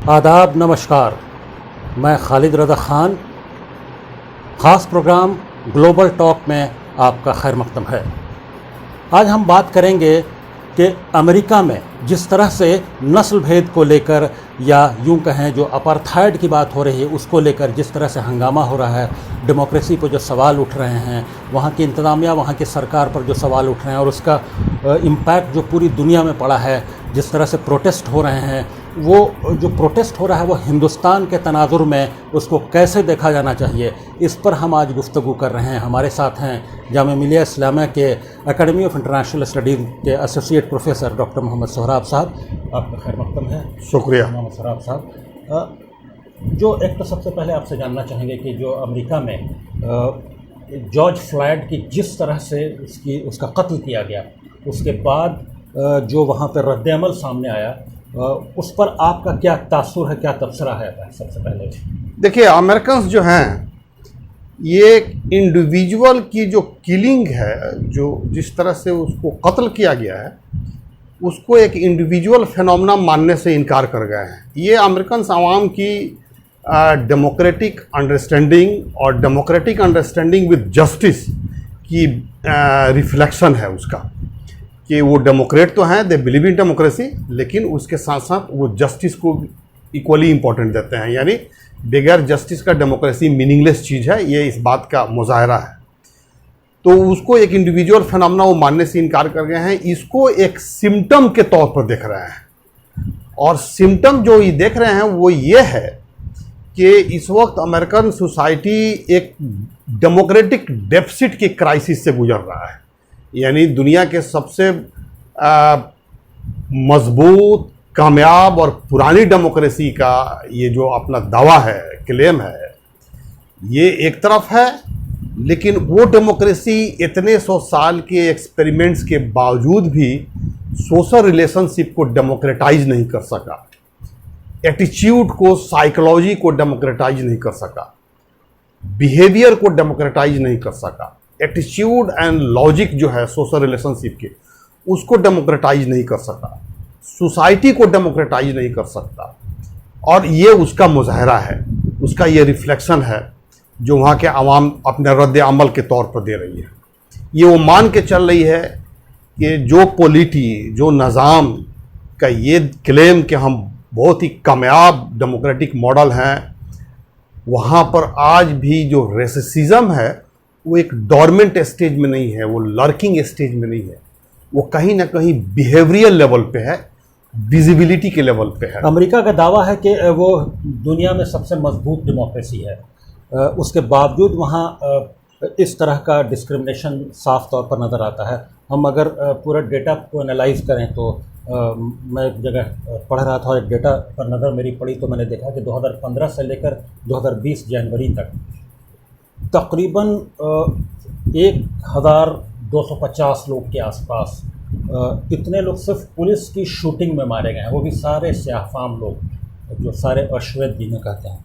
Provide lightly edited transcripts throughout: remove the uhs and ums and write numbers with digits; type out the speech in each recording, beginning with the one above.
आदाब, नमस्कार। मैं खालिद रज़ा ख़ान। ख़ास प्रोग्राम ग्लोबल टॉक में आपका खैर मक़दम है। आज हम बात करेंगे कि अमेरिका में जिस तरह से नस्ल भेद को लेकर या यूं कहें जो अपार्थाइड की बात हो रही है उसको लेकर जिस तरह से हंगामा हो रहा है, डेमोक्रेसी पर जो सवाल उठ रहे हैं, वहाँ की इंतज़ामिया, वहाँ की सरकार पर जो सवाल उठ रहे हैं और उसका इम्पैक्ट जो पूरी दुनिया में पड़ा है, जिस तरह से प्रोटेस्ट हो रहे हैं, वो जो प्रोटेस्ट हो रहा है वो हिंदुस्तान के तनाजुर में उसको कैसे देखा जाना चाहिए, इस पर हम आज गुफ्तगू कर रहे हैं। हमारे साथ हैं जामिया मिलिया इस्लामिया के एकेडमी ऑफ इंटरनेशनल स्टडीज़ के associate professor doctor Mohammad Sohrab साहब। आपका खैर मक़दम है। शुक्रिया मोहम्मद सोहराब साहब। जो एक तो सबसे पहले आपसे जानना चाहेंगे कि जो अमेरिका में जॉर्ज फ्लॉयड की जिस तरह से उसका कत्ल किया गया, उसके बाद जो वहाँ पर रद्द-ए-अमल सामने आया, उस पर आपका क्या तासुर है, क्या तबसरा है? सबसे पहले देखिए, अमेरिकन्स जो हैं ये इंडिविजुअल की जो किलिंग है, जो जिस तरह से उसको कत्ल किया गया है, उसको एक इंडिविजुअल फिनोमेना मानने से इनकार कर गए हैं। ये अमेरिकन आवाम की डेमोक्रेटिक अंडरस्टैंडिंग और डेमोक्रेटिक अंडरस्टैंडिंग विद जस्टिस की रिफ्लेक्शन है उसका, कि वो डेमोक्रेट तो हैं, दे बिलीव इन डेमोक्रेसी, लेकिन उसके साथ साथ वो जस्टिस को इक्वली इम्पोर्टेंट देते हैं। यानी बगैर जस्टिस का डेमोक्रेसी मीनिंगलेस चीज़ है, ये इस बात का मुजाहरा है। तो उसको एक इंडिविजुअल फिनोमेना वो मानने से इनकार कर गए हैं। इसको एक सिम्टम के तौर पर देख रहे हैं, और सिम्टम जो ये देख रहे हैं वो ये है कि इस वक्त अमेरिकन सोसाइटी एक डेमोक्रेटिक डेफिसिट के क्राइसिस से गुजर रहा है। यानी दुनिया के सबसे मजबूत, कामयाब और पुरानी डेमोक्रेसी का ये जो अपना दावा है, क्लेम है, ये एक तरफ है, लेकिन वो डेमोक्रेसी इतने 100 साल के एक्सपेरिमेंट्स के बावजूद भी सोशल रिलेशनशिप को डेमोक्रेटाइज नहीं कर सका, एटीट्यूड को, साइकोलॉजी को डेमोक्रेटाइज नहीं कर सका, बिहेवियर को डेमोक्रेटाइज नहीं कर सका, एटीट्यूड एंड लॉजिक जो है सोशल रिलेशनशिप के, उसको डेमोक्रेटाइज नहीं कर सका, सोसाइटी को डेमोक्रेटाइज नहीं कर सकता। और ये उसका मुजाहरा है, उसका ये रिफ्लेक्शन है जो वहाँ के आवाम अपने रद्द अमल के तौर पर दे रही है। ये वो मान के चल रही है कि जो पॉलिटी, जो निज़ाम का ये क्लेम कि हम बहुत ही कामयाब डेमोक्रेटिक मॉडल हैं, वहाँ पर आज भी जो रेसिज्म है वो एक डोरमेंट स्टेज में नहीं है, वो लर्किंग स्टेज में नहीं है, वो कहीं ना कहीं बिहेवियरल लेवल पे है, विजिबिलिटी के लेवल पे है। अमेरिका का दावा है कि वो दुनिया में सबसे मजबूत डेमोक्रेसी है, उसके बावजूद वहाँ इस तरह का डिस्क्रिमिनेशन साफ तौर पर नज़र आता है। हम अगर पूरा डेटा को एनालाइज करें तो मैं एक जगह पढ़ रहा था और एक डेटा पर नज़र मेरी पड़ी तो मैंने देखा कि 2015 से लेकर 2020 जनवरी तक तकरीबन 1250 लोग के आसपास इतने लोग सिर्फ पुलिस की शूटिंग में मारे गए हैं, वो भी सारे स्याहफाम लोग, जो सारे अश्वेत जिन्हें कहते हैं।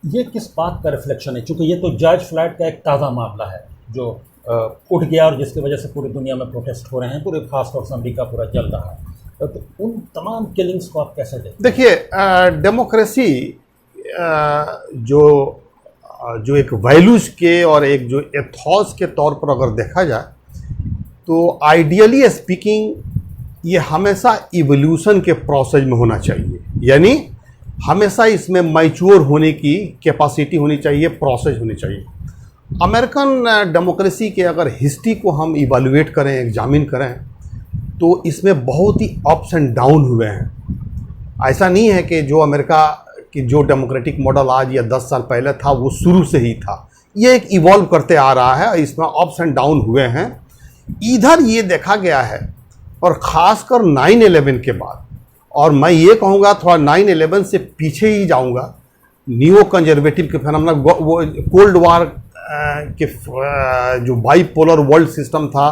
ये किस बात का रिफ्लेक्शन है? चूँकि ये तो जॉर्ज फ्लॉयड का एक ताज़ा मामला है जो उठ गया और जिसकी वजह से पूरी दुनिया में प्रोटेस्ट हो रहे हैं, पूरे खासतौर से अमेरिका पूरा जल रहा है। तो उन तमाम किलिंग्स को आप कैसे देखते हैं? देखिए, डेमोक्रेसी जो एक वैल्यूज़ के और एक जो एथॉस के तौर पर अगर देखा जाए तो आइडियली स्पीकिंग ये हमेशा इवोल्यूशन के प्रोसेस में होना चाहिए। यानी हमेशा इसमें मैच्योर होने की कैपेसिटी होनी चाहिए, प्रोसेस होनी चाहिए। अमेरिकन डेमोक्रेसी के अगर हिस्ट्री को हम इवैल्यूएट करें, एग्जामिन करें, तो इसमें बहुत ही अप्स एंड डाउन हुए हैं। ऐसा नहीं है कि जो अमेरिका कि जो डेमोक्रेटिक मॉडल आज या 10 साल पहले था वो शुरू से ही था। ये एक इवॉल्व करते आ रहा है, इसमें अप्स एंड डाउन हुए हैं। इधर ये देखा गया है, और ख़ासकर 9/11 के बाद, और मैं ये कहूँगा थोड़ा 9/11 से पीछे ही जाऊँगा, न्यू कंजर्वेटिव के फिनोमेना, वो कोल्ड वार के जो बाईपोलर वर्ल्ड सिस्टम था,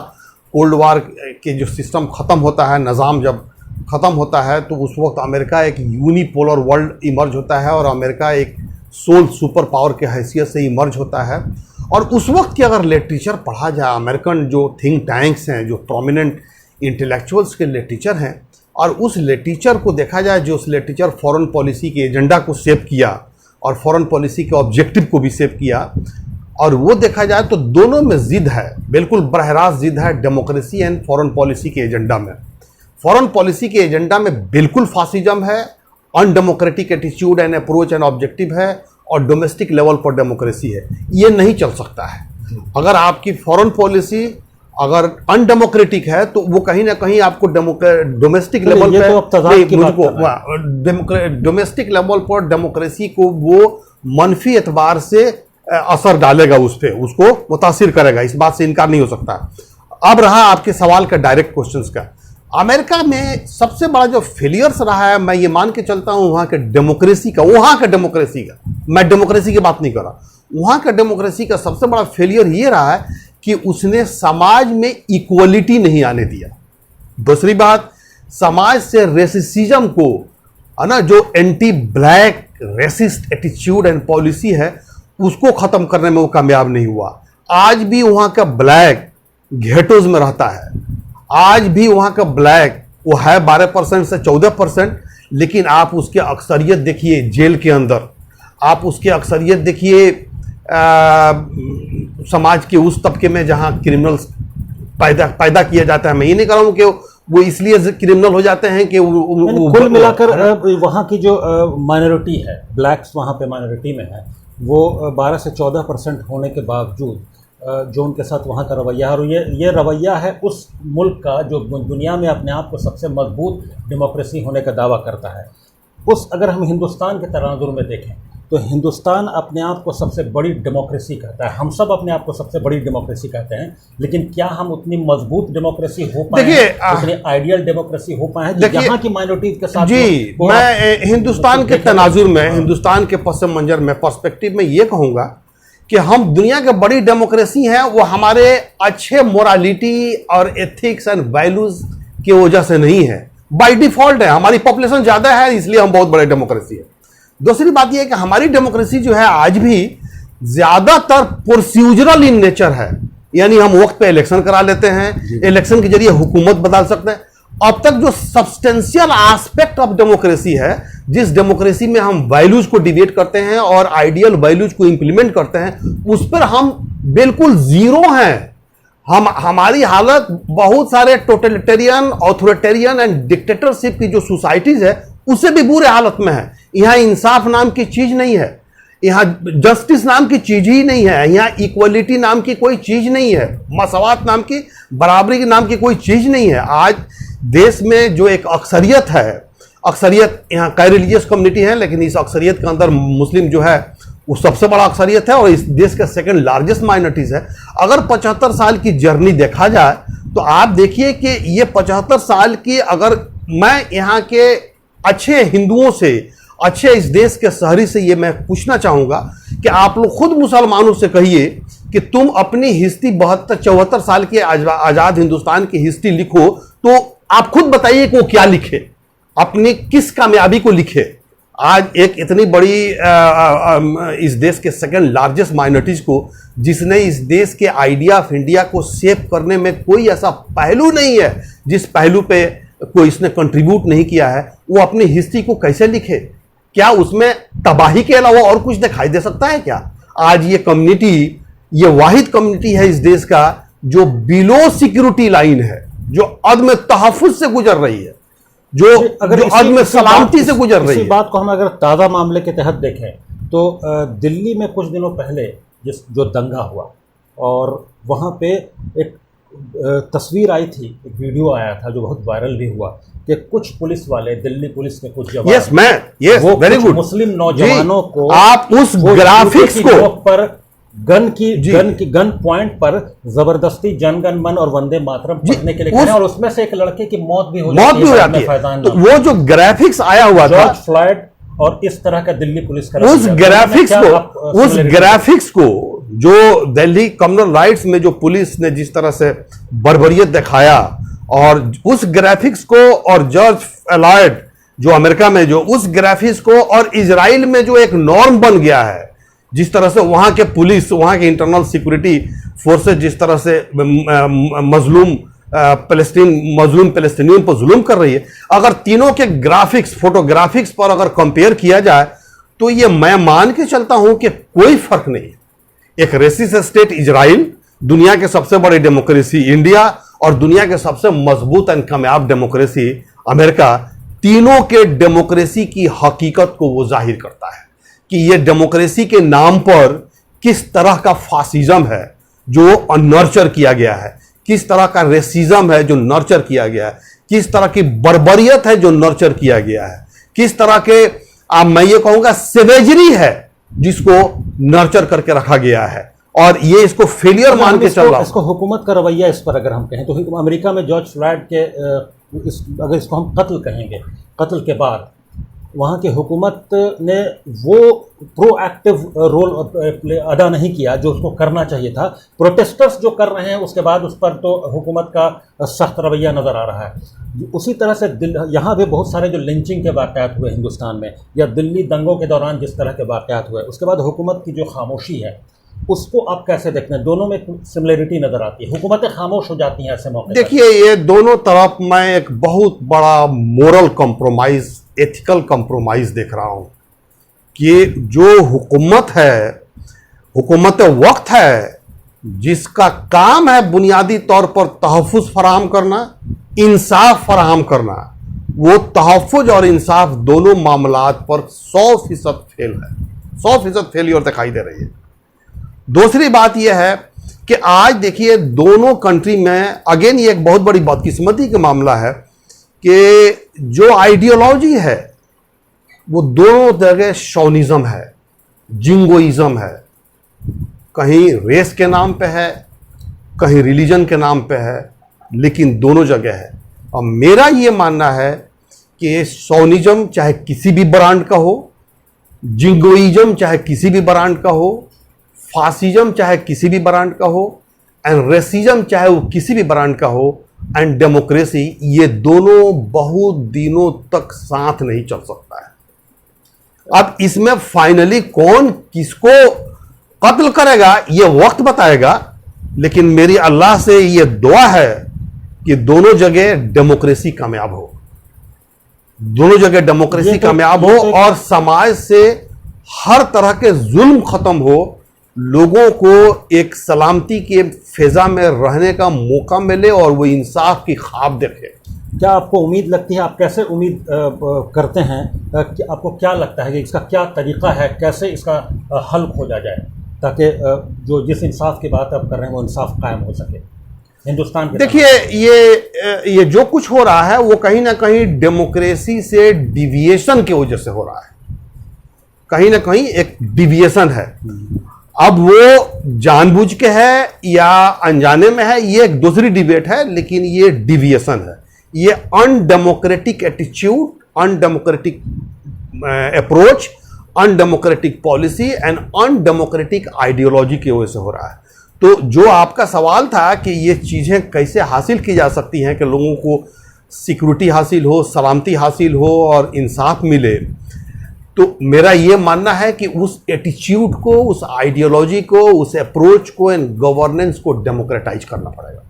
कोल्ड वार के जो सिस्टम ख़त्म होता है, निज़ाम जब ख़त्म होता है तो उस वक्त अमेरिका एक यूनिपोलर वर्ल्ड इमर्ज होता है और अमेरिका एक सोल सुपर पावर के हैसियत से इमर्ज होता है। और उस वक्त की अगर लिटरेचर पढ़ा जाए, अमेरिकन जो थिंक टैंक्स हैं, जो प्रोमिनेंट इंटेलेक्चुअल्स के लिटरेचर हैं, और उस लिटरेचर को देखा जाए, जो उस लिटरेचर फॉरेन पॉलिसी के एजेंडा को शेप किया और फॉरेन पॉलिसी के ऑब्जेक्टिव को भी शेप किया, और वो देखा जाए तो दोनों में जिद है, बिल्कुल बरह रास्त जिद है डेमोक्रेसी एंड फॉरेन पॉलिसी के एजेंडा में। फॉरेन पॉलिसी के एजेंडा में बिल्कुल फासिज्म है, undemocratic attitude and approach and objective है, और डोमेस्टिक लेवल पर डेमोक्रेसी है। ये नहीं चल सकता है। अगर आपकी फॉरेन पॉलिसी अगर अनडेमोक्रेटिक है तो वो कहीं ना कहीं आपको डोमेस्टिक लेवल पर डोमेस्टिक लेवल पर डेमोक्रेसी को वो मनफी एतबार से असर डालेगा, उस पर उसको मुतासिर करेगा, इस बात से इनकार नहीं हो सकता। अब रहा आपके सवाल का डायरेक्ट क्वेश्चंस का, अमेरिका में सबसे बड़ा जो फेलियर्स रहा है, मैं ये मान के चलता हूं वहां के डेमोक्रेसी का, मैं डेमोक्रेसी की बात नहीं कर रहा, वहां का डेमोक्रेसी का सबसे बड़ा फेलियर ये रहा है कि उसने समाज में इक्वलिटी नहीं आने दिया। दूसरी बात, समाज से रेसिज्म को, है ना, जो anti black racist attitude and policy है, उसको खत्म करने में वो कामयाब नहीं हुआ। आज भी वहां का ब्लैक घेटोज में रहता है, आज भी वहां का ब्लैक वो है 12% से 14%, लेकिन आप उसके अक्सरियत देखिए जेल के अंदर, आप उसके अक्सरियत देखिए समाज के उस तबके में जहां क्रिमिनल्स पैदा किया जाता है। मैं ये नहीं कह रहा हूं कि वो इसलिए क्रिमिनल हो जाते हैं कि कुल मिलाकर वहां की जो माइनॉरिटी है, ब्लैक्स वहां पे माइनॉरिटी में है, वो 12 से 14% होने के बावजूद जो उनके साथ वहाँ का रवैया है, और ये रवैया है उस मुल्क का जो दुनिया में अपने आप को सबसे मजबूत डेमोक्रेसी होने का दावा करता है। उस अगर हम हिंदुस्तान के तनाजुर में देखें तो हिंदुस्तान अपने आप को सबसे बड़ी डेमोक्रेसी कहता है, हम सब अपने आप को सबसे बड़ी डेमोक्रेसी कहते हैं, लेकिन क्या हम उतनी मजबूत डेमोक्रेसी हो पाए हैं, उतनी आइडियल डेमोक्रेसी हो पाए हैं यहाँ की माइनॉरिटीज के साथ? जी, मैं हिंदुस्तान के तनाजुर में, हिंदुस्तान के पस मंजर में, पर्सपेक्टिव में ये कहूँगा कि हम दुनिया के बड़ी डेमोक्रेसी हैं, वो हमारे अच्छे मोरालिटी और एथिक्स एंड वैल्यूज की वजह से नहीं है, बाय डिफॉल्ट है। हमारी पॉपुलेशन ज़्यादा है इसलिए हम बहुत बड़े डेमोक्रेसी है। दूसरी बात यह है कि हमारी डेमोक्रेसी जो है आज भी ज़्यादातर प्रोसीजरल इन नेचर है, यानी हम वक्त पे इलेक्शन करा लेते हैं, इलेक्शन के जरिए हुकूमत बदल सकते हैं। अब तक जो सब्सटेंशियल एस्पेक्ट ऑफ डेमोक्रेसी है, जिस डेमोक्रेसी में हम वैल्यूज को डिबेट करते हैं और आइडियल वैल्यूज को इंप्लीमेंट करते हैं, उस पर हम बिल्कुल जीरो हैं। हमारी हालत बहुत सारे टोटलिटेरियन, ऑथोरिटेरियन एंड डिक्टेटरशिप की जो सोसाइटीज है उससे भी बुरे हालत में है। यहां इंसाफ नाम की चीज नहीं है, यहां जस्टिस नाम की चीज ही नहीं है, यहां इक्वलिटी नाम की कोई चीज नहीं है, मसवात नाम की, बराबरी के नाम की कोई चीज नहीं है। आज देश में जो एक अक्सरियत है, अक्सरियत यहाँ कई रिलीजियस कम्युनिटी है, लेकिन इस अक्सरियत के अंदर मुस्लिम जो है वो सबसे बड़ा अक्सरियत है और इस देश का सेकंड लार्जेस्ट माइनॉरिटीज है। अगर 75 साल की जर्नी देखा जाए तो आप देखिए कि ये 75 साल की, अगर मैं यहाँ के अच्छे हिंदुओं से, अच्छे इस देश के शहरी से ये मैं पूछना चाहूँगा कि आप लोग खुद मुसलमानों से कहिए कि तुम अपनी हिस्ट्री 72-74 साल के आज़ाद हिंदुस्तान की हिस्ट्री लिखो, तो आप खुद बताइए कि वो क्या लिखे, अपनी किस कामयाबी को लिखे। आज एक इतनी बड़ी इस देश के सेकंड लार्जेस्ट माइनॉरिटीज को, जिसने इस देश के आइडिया ऑफ इंडिया को शेप करने में कोई ऐसा पहलू नहीं है जिस पहलू पे कोई इसने कंट्रीब्यूट नहीं किया है, वो अपनी हिस्ट्री को कैसे लिखे? क्या उसमें तबाही के अलावा और कुछ दिखाई दे सकता है क्या? आज ये कम्युनिटी, ये वाहिद कम्युनिटी है इस देश का जो बिलो सिक्योरिटी लाइन है, जो अदम तहफ़्फ़ुज़ से गुजर रही है, जो अदम सलामती से गुजर रही है। इसी बात को हम अगर ताज़ा मामले के तहत देखें तो दिल्ली में कुछ दिनों पहले जो दंगा हुआ, और वहाँ पे एक तस्वीर आई थी, एक वीडियो आया था जो बहुत वायरल भी हुआ कि कुछ पुलिस वाले, दिल्ली पुलिस के कुछ जवान, वो वेरी गुड मुस्लिम नौजवानों को, आप उस ग्राफिक्स को पर गन पॉइंट पर जबरदस्ती जनगण मन और वंदे मातरम पढ़ने के लिए, और उसमें से एक लड़के की मौत भी हो जाती है। तो वो जो ग्राफिक्स आया हुआ था, जॉर्ज फ्लॉयड और इस तरह का दिल्ली पुलिस का, उस ग्राफिक्स को जो दिल्ली कम्युनल राइट्स में जो पुलिस ने जिस तरह से बर्बरियत दिखाया, और उस ग्राफिक्स को, और जॉर्ज फ्लॉयड जो अमेरिका में, जो उस ग्राफिक्स को, और इजराइल में जो एक नॉर्म बन गया है, जिस तरह से वहां के पुलिस, वहां के इंटरनल सिक्योरिटी फोर्सेस जिस तरह से मजलूम फ़लस्तीन मजलूम फ़लस्तीनियों पर जुल्म कर रही है, अगर तीनों के ग्राफिक्स फोटोग्राफिक्स पर अगर कंपेयर किया जाए तो ये मैं मान के चलता हूं कि कोई फर्क नहीं है। एक रेसिस्ट स्टेट इजराइल, दुनिया के सबसे बड़ी डेमोक्रेसी इंडिया और दुनिया के सबसे मजबूत एंड कामयाब डेमोक्रेसी अमेरिका, तीनों के डेमोक्रेसी की हकीकत को वो जाहिर करता है कि ये डेमोक्रेसी के नाम पर किस तरह का फासिज्म है जो नर्चर किया गया है, किस तरह का रेसिज्म है जो नर्चर किया गया है, किस तरह की बर्बरियत है जो नर्चर किया गया है, किस तरह के मैं ये कहूंगा सेवेजरी है जिसको नर्चर करके रखा गया है, और ये इसको फेलियर मान के चल रहा है। इसको हुकूमत का रवैया इस पर अगर हम कहें तो अमेरिका में जॉर्ज फ्लॉयड के अगर इसको हम कत्ल कहेंगे, कत्ल के बाद वहाँ की हुकूमत ने वो प्रोएक्टिव रोल अदा नहीं किया जो उसको करना चाहिए था। प्रोटेस्टर्स जो कर रहे हैं उसके बाद उस पर तो हुकूमत का सख्त रवैया नज़र आ रहा है। उसी तरह से यहाँ भी बहुत सारे जो लिंचिंग के वाक़यात हुए हिंदुस्तान में, या दिल्ली दंगों के दौरान जिस तरह के वाक़यात हुए, उसके बाद हुकूमत की जो खामोशी है उसको आप कैसे देखते हैं? दोनों में सिमिलरिटी नज़र आती है, हुकूमतें खामोश हो जाती हैं ऐसे मौके। देखिए, ये दोनों तरफ मैं एक बहुत बड़ा मोरल कॉम्प्रोमाइज़, एथिकल कॉम्प्रोमाइज़ देख रहा हूँ कि जो हुकूमत है, हुकूमत वक्त है, जिसका काम है बुनियादी तौर पर तहफ़्फ़ुज़ फराहम करना, इंसाफ फराहम करना, वो तहफ़्फ़ुज़ और इंसाफ दोनों मामलात पर 100% फेल है, 100% फेलियर दिखाई दे रही है। दूसरी बात यह है कि आज देखिए दोनों कंट्री में, अगेन ये एक बहुत बड़ी बदकिस्मती का मामला है कि जो आइडियोलॉजी है वो दोनों जगह शॉनिज्म है, जिंगोइज्म है, कहीं रेस के नाम पे है, कहीं रिलीजन के नाम पे है, लेकिन दोनों जगह है। और मेरा ये मानना है कि शॉनिज्म चाहे किसी भी ब्रांड का हो, जिंगोइज्म चाहे किसी भी ब्रांड का हो, फासिज्म चाहे किसी भी ब्रांड का हो, एंड रेसिज्म चाहे वो किसी भी ब्रांड का हो, एंड डेमोक्रेसी, ये दोनों बहुत दिनों तक साथ नहीं चल सकता है। अब इसमें फाइनली कौन किसको कत्ल करेगा ये वक्त बताएगा, लेकिन मेरी अल्लाह से ये दुआ है कि दोनों जगह डेमोक्रेसी कामयाब हो, दोनों जगह डेमोक्रेसी कामयाब हो और समाज से हर तरह के जुल्म खत्म हो, लोगों को एक सलामती के फिजा में रहने का मौका मिले और वो इंसाफ की ख्वाब देखे। क्या आपको उम्मीद लगती है, आप कैसे उम्मीद करते हैं कि आपको क्या लगता है कि इसका क्या तरीक़ा है, कैसे इसका हल खोजा जाए ताकि जो जिस इंसाफ की बात आप कर रहे हैं वो इंसाफ कायम हो सके हिंदुस्तान के? देखिए, ये जो कुछ हो रहा है वो कहीं ना कहीं डेमोक्रेसी से डिविएशन की वजह से हो रहा है, कहीं ना कहीं एक डिविएशन है। अब वो जानबूझ के है या अनजाने में है, ये एक दूसरी डिबेट है, लेकिन ये डिविएशन है, ये undemocratic attitude, undemocratic approach, undemocratic policy and undemocratic ideology की वजह से हो रहा है। तो जो आपका सवाल था कि ये चीज़ें कैसे हासिल की जा सकती हैं कि लोगों को सिक्योरिटी हासिल हो, सलामती हासिल हो और इंसाफ मिले, तो मेरा ये मानना है कि उस एटीट्यूड को, उस आइडियोलॉजी को, उस अप्रोच को एंड गवर्नेंस को डेमोक्रेटाइज करना पड़ेगा।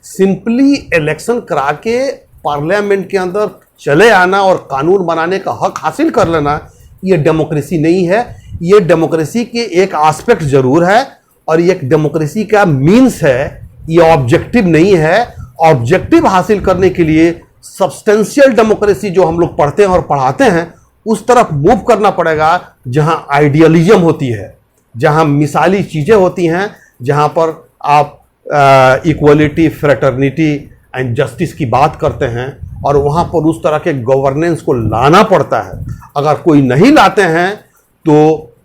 सिंपली इलेक्शन करा के पार्लियामेंट के अंदर चले आना और कानून बनाने का हक हासिल कर लेना, ये डेमोक्रेसी नहीं है। ये डेमोक्रेसी के एक एस्पेक्ट जरूर है और ये एक डेमोक्रेसी का मीन्स है, ये ऑब्जेक्टिव नहीं है। ऑब्जेक्टिव हासिल करने के लिए सब्सटेंशियल डेमोक्रेसी जो हम लोग पढ़ते हैं और पढ़ाते हैं उस तरफ मूव करना पड़ेगा, जहां आइडियलिज्म होती है, जहां मिसाली चीज़ें होती हैं, जहां पर आप इक्वलिटी, फ्रेटर्निटी एंड जस्टिस की बात करते हैं और वहां पर उस तरह के गवर्नेंस को लाना पड़ता है। अगर कोई नहीं लाते हैं तो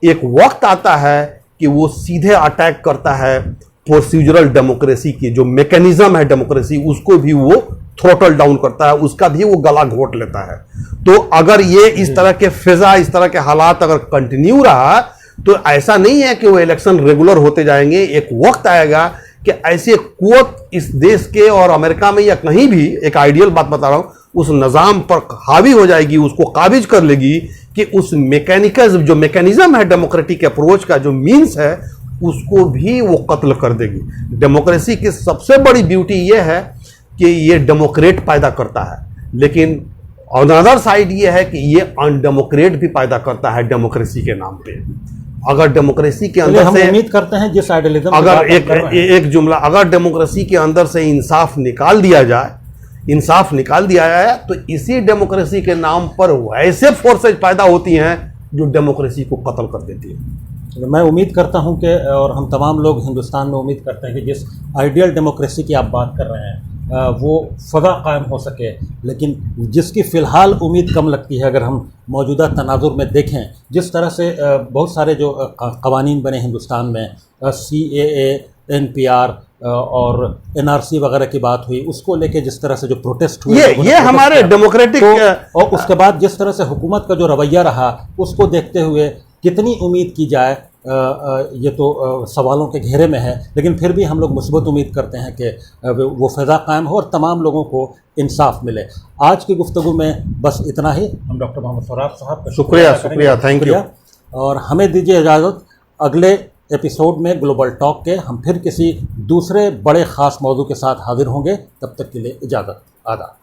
एक वक्त आता है कि वो सीधे अटैक करता है प्रोसीजरल डेमोक्रेसी की जो मैकेनिज्म है डेमोक्रेसी, उसको भी वो थ्रोटल डाउन करता है, उसका भी वो गला घोट लेता है। तो अगर ये इस तरह के फिजा, इस तरह के हालात अगर कंटिन्यू रहा तो ऐसा नहीं है कि वो इलेक्शन रेगुलर होते जाएंगे। एक वक्त आएगा कि ऐसे कुव्वत इस देश के और अमेरिका में या कहीं भी, एक आइडियल बात बता रहा हूं, उस निज़ाम पर हावी हो जाएगी, उसको काबिज कर लेगी कि उस मैकेनिज्म, जो मैकेनिज्म है डेमोक्रेटिक अप्रोच का, जो मीन्स है, उसको भी वो कत्ल कर देगी। डेमोक्रेसी की सबसे बड़ी ब्यूटी ये है कि ये डेमोक्रेट पैदा करता है, लेकिन अनदर साइड ये है कि ये अनडेमोक्रेट भी पैदा करता है डेमोक्रेसी के नाम पे। अगर डेमोक्रेसी के अंदर हम से उम्मीद करते हैं जिस आइडियलिज्म अगर एक जुमला, अगर डेमोक्रेसी के अंदर से इंसाफ निकाल दिया जाए, तो इसी डेमोक्रेसी के नाम पर वैसे फोर्सेज पैदा होती हैं जो डेमोक्रेसी को कत्ल कर देती है। मैं उम्मीद करता हूं कि, और हम तमाम लोग हिंदुस्तान में उम्मीद करते हैं कि जिस आइडियल डेमोक्रेसी की आप बात कर रहे हैं वो फजा कायम हो सके, लेकिन जिसकी फ़िलहाल उम्मीद कम लगती है। अगर हम मौजूदा तनाजुर में देखें, जिस तरह से बहुत सारे जो कवानीन बने हिंदुस्तान में, CAA, NPR और NRC वगैरह की बात हुई, उसको लेके जिस तरह से जो प्रोटेस्ट हुए, ये हमारे डेमोक्रेटिक और उसके बाद जिस तरह से हुकूमत का जो रवैया रहा, उसको देखते हुए कितनी उम्मीद की जाए, ये तो सवालों के घेरे में है। लेकिन फिर भी हम लोग मुस्बत उम्मीद करते हैं कि वो फ़िज़ा कायम हो और तमाम लोगों को इंसाफ मिले। आज की गुफ्तगू में बस इतना ही। हम डॉक्टर मोहम्मद सौराब साहब का शुक्रिया, थैंक यू। और हमें दीजिए इजाज़त। अगले एपिसोड में ग्लोबल टॉक के हम फिर किसी दूसरे बड़े ख़ास मौजू के साथ हाजिर होंगे। तब तक के लिए इजाज़त। आदाब।